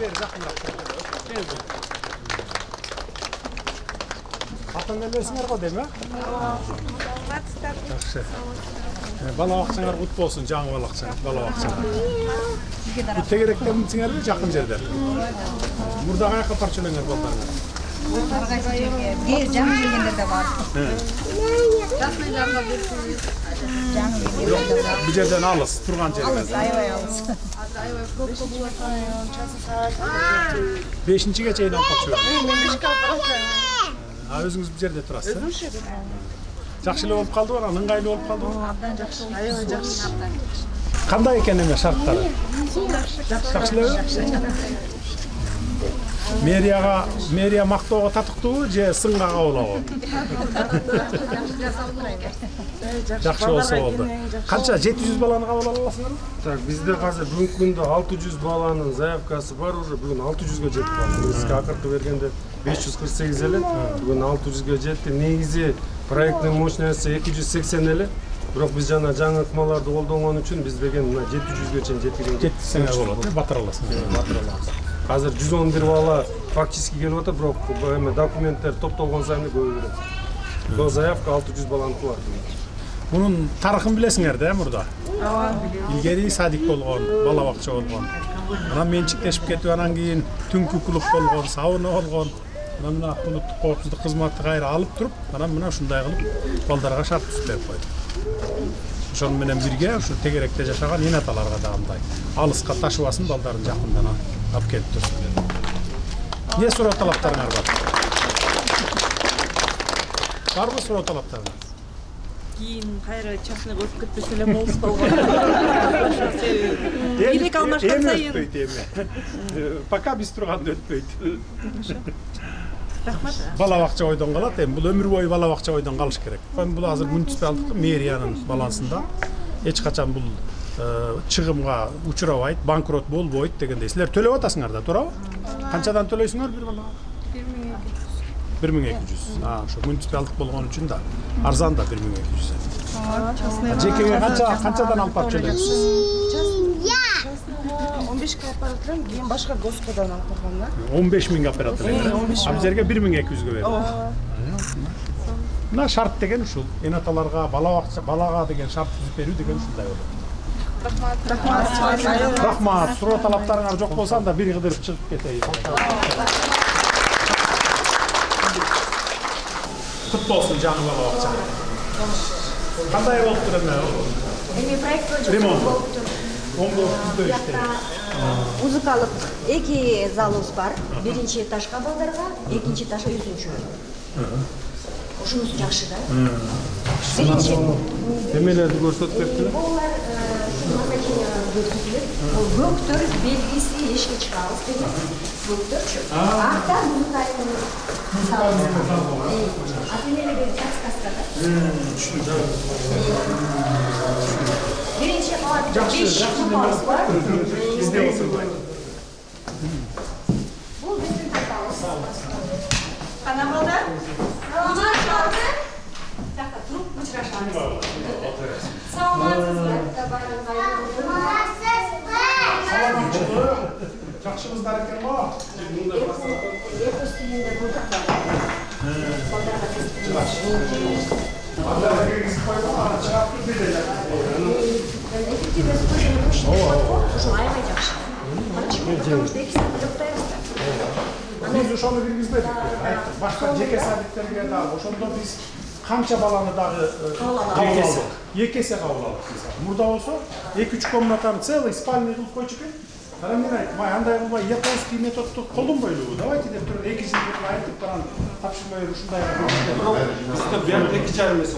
бер жакыныраак. Ата-аналарыңар го деме? Жакшы. Бала бакчаңар кут болсун, жаңы бала бакчаңар. Тегеректен сиңерби жакын жерде? Мурда каяка барчу элеңер балдарыңар? Жаңы келгендерде бар. Бу жерден алыс, турган жерден. Аябай алыс. 5-чиге чейин алып барчу. Өзүңүз бу жерде турасыз? Жакшы эле болуп калдыбы, ыңгайлуу болуп калдыбы? Абдан жакшы. Аябай жакшы. Кандай экен эме шарттары? Жакшы элеби? Мэрия мактоого татыктуубу же сынга кабылабы? Жакшы болсо болду. Канча 700 баланы кабыл ала аласыңарбы? Так, бизде азыр бүгүнкү күндө 600 баланын заявкасы бар уже. Бүгүн 600га жетип калды. Бизге акыркы бергенде 548 эле, бүгүн 600га жетти. Негизи проекттин мощносту 280 эле. Бирок биз жана жаңы ыкмаларды колдонгон үчүн биз деген 700га чейин жеткирген. Жетсеңер болот, батыра аласыңар. Батыра алабыз. Азыр 111 бала фактически келип атат, бирок эме документтер топтолгон сайын көбөйөт. До заявка 600 баланы кылат. Bunun tarixini bilesingер да, мурда? Илгери садик болгон, бала бакча болгон. Анан менчиктешип кетип, анан кийин түнкү клуб болгон, сауна болгон. Анан мына улуттук коопсуздук кызматы кайра алып туруп, анан мына ушундай кылып балдарга шарт түзүп берип койду. Ошону менен бирге ушу тегеректе жашаган эн аталарга да андай алыска ташыбасын, балдарын жакындан алып келип турсун. Эмне суроо талаптарыңар бар? Барбы суроо талаптарыңар? Кийин кайра частныйга өтүп кетпесе эле болуп калган. Бийлик алмашкан сайын. Пока биз турганда өтпөйт. Рахмат. Бала бакча ойдон калат, эми бул өмүр бою бала бакча ойдон калыш керек. Бул азыр муниципалдык мэриянын балансында эч качан бул чыгымга учурабайт, банкрот болбойт дегендей. Силер төлөп атасыңар да, туурабы? Канчадан төлөйсүңөр бир балага? 1200. Ошо муниципалдык болгон үчүн да арзан да 1200. Жекеге канчадан алып барып жүрөсүз? 15 алып баратырам, кийин башка господан алып баргам да. 15.000 алып бератыр. Ал жерге 1200гө берет. Мына шарт деген ушул. Эн аталарга балага деген шарт түзүп берүү деген ушундай болот. Рахмат. Суроо талаптарыңар жок болсо анда бир кыдырып чыгып кетейин. Кут болсун жаңы бала бакча. Кандай болуптур эме? Эми проект ремонт болуптур. Оңдо түздө иштейт. Музыкалык 2 залыбыз бар. Биринчи этажга балдарга, экинчи этажга үйрөнчү. Ошонусу жакшы да. Биринчи Эмелерди көрсөтүп бердиңер? Булар назначениялар көрсөтүлөт. Бул көктөр белгиси эшикке чыгабыз деген. Көктөрчү. Акта музыкалык Биринчи кабатта 5 кабат бар. Бул биздин тартабыз. Канамалдар? Жакта туруп учурашабыз. Саламатсызбы? Жакшыбыздар экен го. Экос тилинде булдук бар. Балдарга Биз ошону киргизбедик. Башка жеке садиктерге дагы ошондо биз канча баланы дагы экесе кабыл алдык. Мурда болсо 2-3 комнатаны целый спальный кылып койчу экен. Анан мен айттым, андай кылбай японский методду колдонбойлубу? Давайте деп туруп 2 жылдык айтып турган тапшырмай ушундай Бизде бир 2,5 эсе.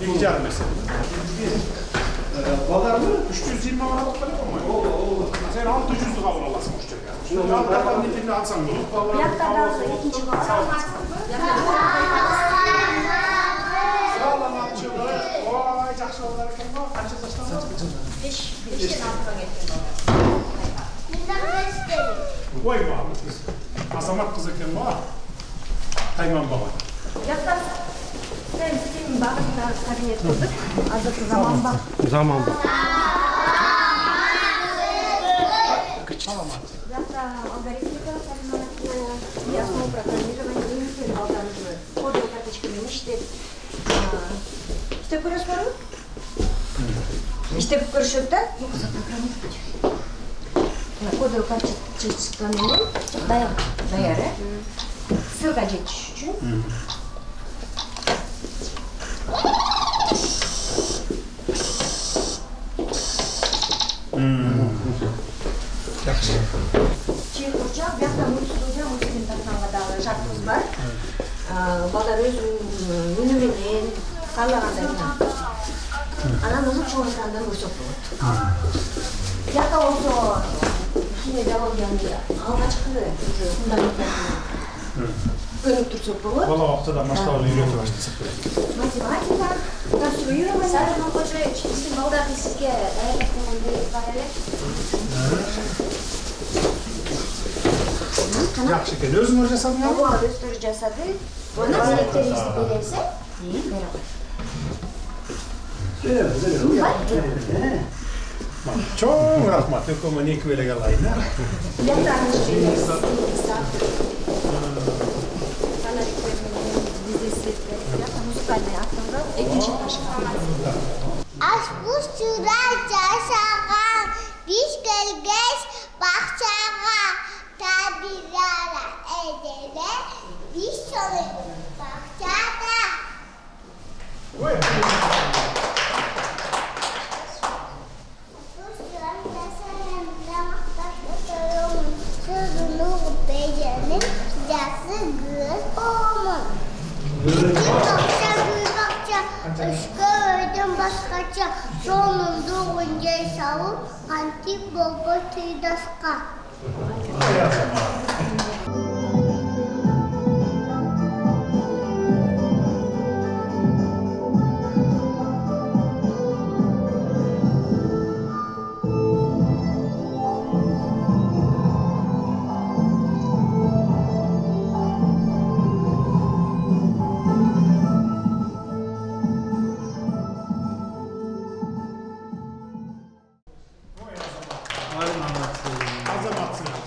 2,5 эсе. Балдарны 320 мыңга алып келет болмой. Сен 600'ду кабыл аласың ошол жерге. Ушул алдардан нетинде алсаң болот. Биякта дагы экинчи кабат. Ой, жакшы балдар экен го. Канча жаштан? 5-тен 6га кеткен. Ой, азамат кыз экен го. Тайман бала. Биякта сен багында кабинет курдук. Азыркы заманба. Заманба. Завтра алгоритмика, и основу программирования, кодовые карточками иштеп көрөсүз барбы? Иштеп көрүшөт да, кодовый карточка менен даяр, ссылка жетиш үчүн. Чекурча, бияқта мультипен тартқанға дағы шартыбыз бар. Балдар өзүнүн үнү менен каалагандай менен. Анан ушул чоң экрандан көрсөк болот. Бияқта болсо кинологиянын алгачкы фундаменттарын көрүп турсак болот. Бала убактыда масштабын үйрөтүп баштасак керек. Математика, конструирование. Сарым Кожоевич, биздин балдарды сизге даярлап койгондой бар эле. Жакшы экен. Өзүңөр жасадыңарбы? Ооба, өздөрү жасады. Мына серектерибизди беребиз, Чоң рахмат. Өкөмөн 2 белек алайын. Аш бушчуда жашаган, биш келгеш бакчага, табирара эделе, биш жолу бакчада. Үшкө өйдөн башкача жолунду унжай салып, кантип болбо тыйдаска.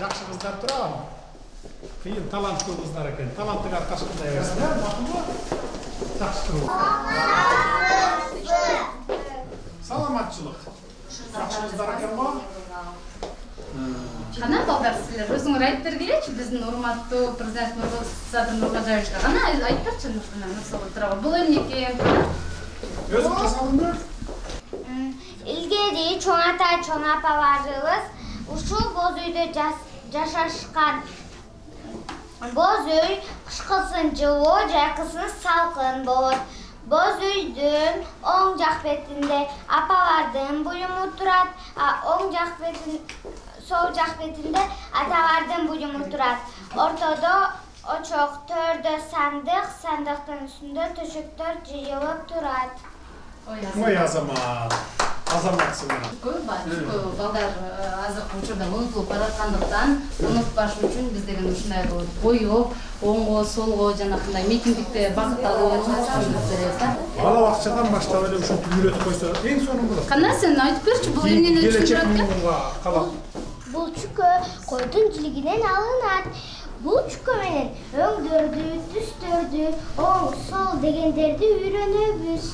Жакшы кыздар турабы? Кыйын таланттуу кыздар экен. Таланттың аркасында берсин, макулбу? Жакшы турабы? Саламатчылык. Жакшы кыздар экен го? Кана балдар, силер өзүңөр айтып бергилечи, биздин урматтуу президент Нурсултан Нурбажаевичке кана айтып берчи Нурсултан турабы. Бул эмнеке? Өзүң жасадыңбы? Илгери чоң ата, чоң апаларыбыз ушул боз үйдө жашашкан. Боз үй кышкысын жылуу, жайкысын салкын болот. Боз үйдүн оң жак бетинде апалардын буюму турат, оң жак бетин, сол жак бетинде аталардын буюму турат. Ортодо очок, төрдө сандык, сандыктын үстүндө төшөктөр жыйылып турат. Ой азамат. Азаматсыңар. Көп балдар азыркы учурда унутулуп бараткандыктан, унутпаш үчүн биз деген ушундай коюп, оңго, солго жанакындай митингдикте багытталуу беребиз да. Бала бакчадан баштап эле ушинтип үйрөтүп койсо эң сонун болот. Кана сен айтып берчи, бул эмнени түшүндүрөт деп? Бул чүкө койдун жилигинен алынат. Бул чүкө менен өңдөрдү, түстөрдү, оң, сол дегендерди үйрөнөбүз.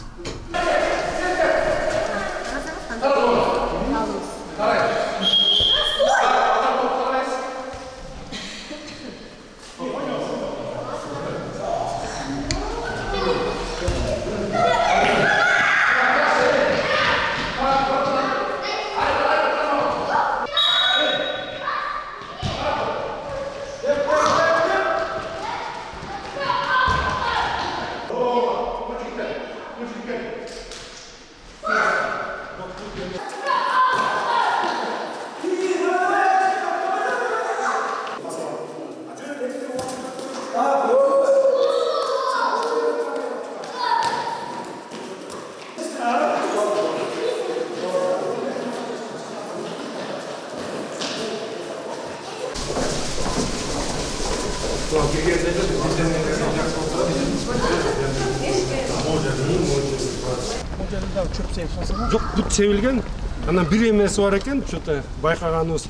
Жок, бут себилген. Анан бир эмеси бар экен, что-то байкаганыбыз.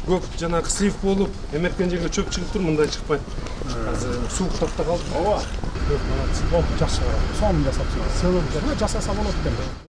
көп жанагы слив болуп эметкен жерге чөп чыгып тур, мындай чыкпайт. Азыр сууктап да калды. Ооба. Көп молодцы. Жакшы карап. Сонун жасап. Жасаса болот экен.